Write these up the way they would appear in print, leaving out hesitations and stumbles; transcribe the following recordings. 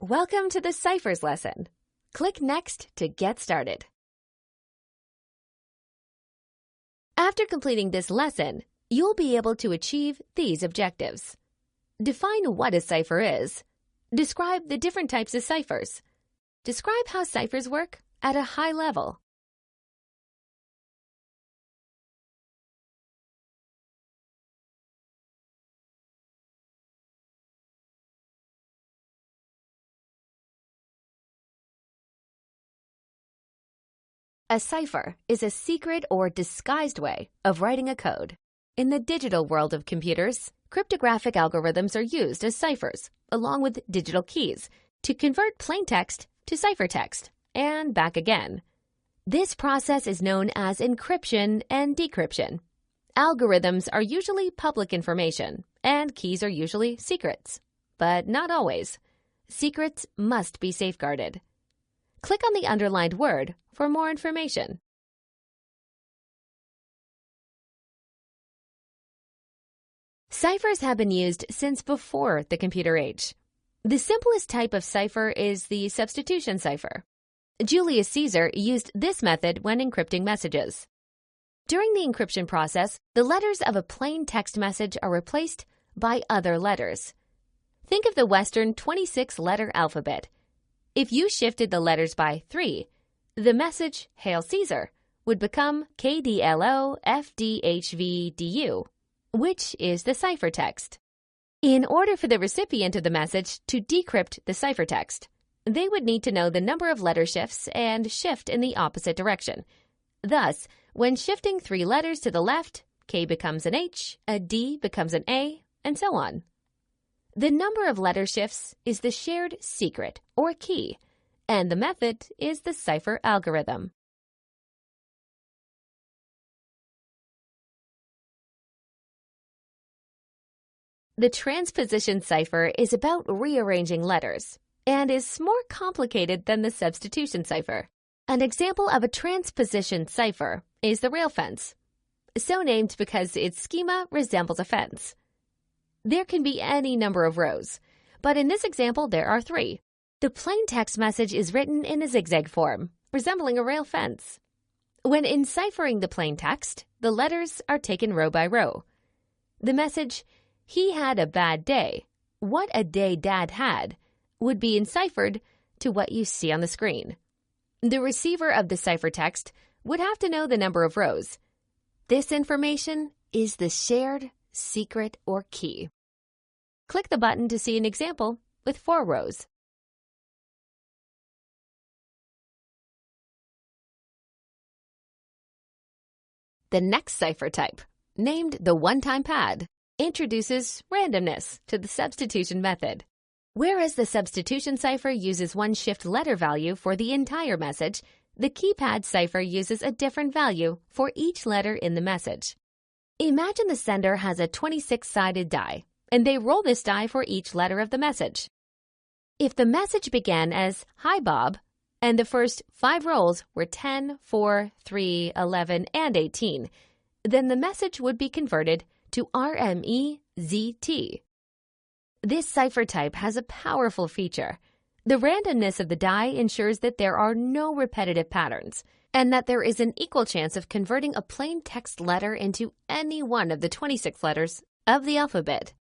Welcome to the Ciphers lesson. Click Next to get started. After completing this lesson, you'll be able to achieve these objectives. Define what a cipher is. Describe the different types of ciphers. Describe how ciphers work at a high level. A cipher is a secret or disguised way of writing a code. In the digital world of computers, cryptographic algorithms are used as ciphers, along with digital keys, to convert plain text to ciphertext, and back again. This process is known as encryption and decryption. Algorithms are usually public information, and keys are usually secrets. But not always. Secrets must be safeguarded. Click on the underlined word for more information. Ciphers have been used since before the computer age. The simplest type of cipher is the substitution cipher. Julius Caesar used this method when encrypting messages. During the encryption process, the letters of a plain text message are replaced by other letters. Think of the Western 26-letter alphabet. If you shifted the letters by 3, the message, Hail Caesar, would become KDLOFDHVDU, which is the ciphertext. In order for the recipient of the message to decrypt the ciphertext, they would need to know the number of letter shifts and shift in the opposite direction. Thus, when shifting 3 letters to the left, K becomes an H, a D becomes an A, and so on. The number of letter shifts is the shared secret or key, and the method is the cipher algorithm. The transposition cipher is about rearranging letters and is more complicated than the substitution cipher. An example of a transposition cipher is the rail fence, so named because its schema resembles a fence. There can be any number of rows, but in this example there are 3. The plain text message is written in a zigzag form, resembling a rail fence. When enciphering the plain text, the letters are taken row by row. The message, "He had a bad day. What a day Dad had," would be enciphered to what you see on the screen. The receiver of the ciphertext would have to know the number of rows. This information is the shared secret or key. Click the button to see an example with 4 rows. The next cipher type, named the one-time pad, introduces randomness to the substitution method. Whereas the substitution cipher uses one shift letter value for the entire message, the keypad cipher uses a different value for each letter in the message. Imagine the sender has a 26-sided die, and they roll this die for each letter of the message. If the message began as, "Hi, Bob," and the first 5 rolls were 10, 4, 3, 11, and 18, then the message would be converted to RMEZT. This cipher type has a powerful feature. The randomness of the die ensures that there are no repetitive patterns, and that there is an equal chance of converting a plain text letter into any one of the 26 letters of the alphabet.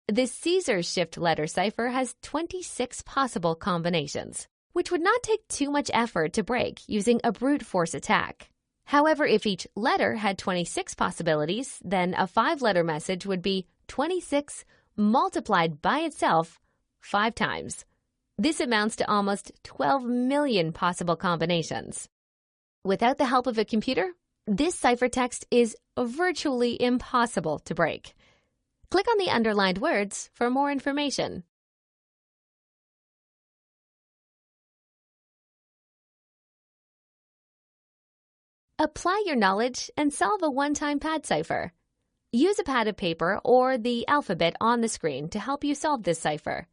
The Caesar shift letter cipher has 26 possible combinations, which would not take too much effort to break using a brute force attack. However, if each letter had 26 possibilities, then a 5-letter message would be 26 multiplied by itself 5 times. This amounts to almost 12 million possible combinations. Without the help of a computer, this ciphertext is virtually impossible to break. Click on the underlined words for more information. Apply your knowledge and solve a one-time pad cipher. Use a pad of paper or the alphabet on the screen to help you solve this cipher.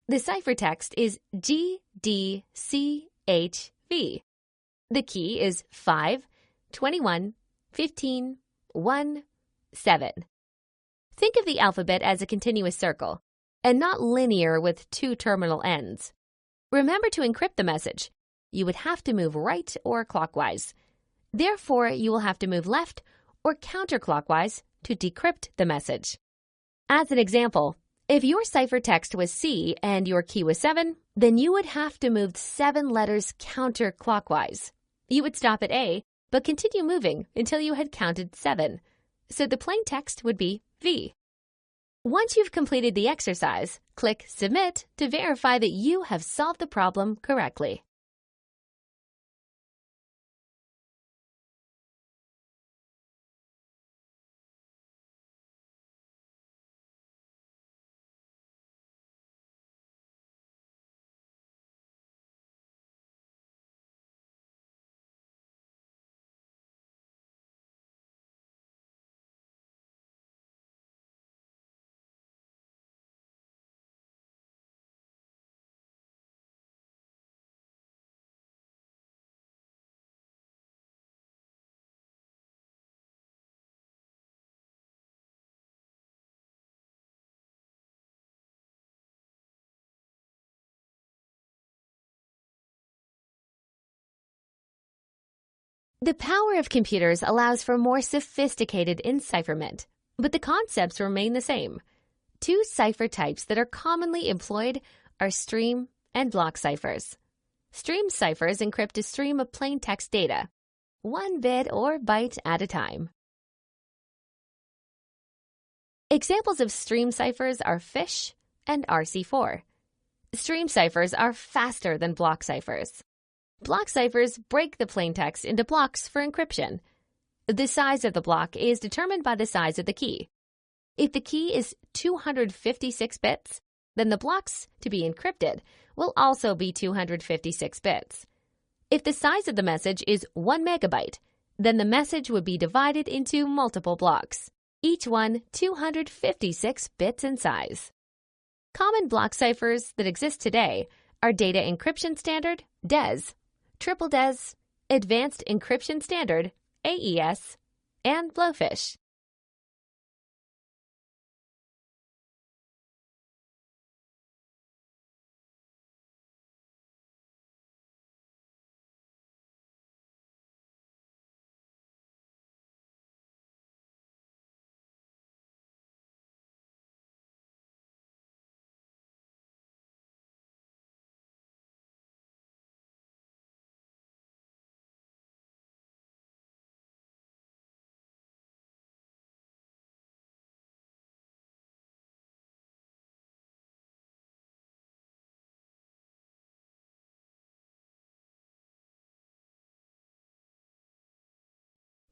The ciphertext is GDCHV. The key is 5, 21, 15, 1, 7. Think of the alphabet as a continuous circle, and not linear with 2 terminal ends. Remember to encrypt the message. You would have to move right or clockwise. Therefore, you will have to move left or counterclockwise to decrypt the message. As an example, if your ciphertext was C and your key was 7, then you would have to move 7 letters counterclockwise. You would stop at A, but continue moving until you had counted 7. So the plain text would be V. Once you've completed the exercise, click Submit to verify that you have solved the problem correctly. The power of computers allows for more sophisticated encipherment, but the concepts remain the same. 2 cipher types that are commonly employed are stream and block ciphers. Stream ciphers encrypt a stream of plain text data, 1 bit or byte at a time. Examples of stream ciphers are FISH and RC4. Stream ciphers are faster than block ciphers. Block ciphers break the plain text into blocks for encryption. The size of the block is determined by the size of the key. If the key is 256 bits, then the blocks to be encrypted will also be 256 bits. If the size of the message is 1 megabyte, then the message would be divided into multiple blocks, each one 256 bits in size. Common block ciphers that exist today are Data Encryption Standard, DES, Triple DES, Advanced Encryption Standard, AES, and Blowfish.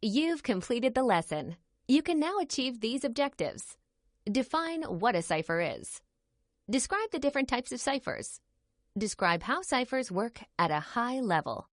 You've completed the lesson. You can now achieve these objectives. Define what a cipher is. Describe the different types of ciphers. Describe how ciphers work at a high level.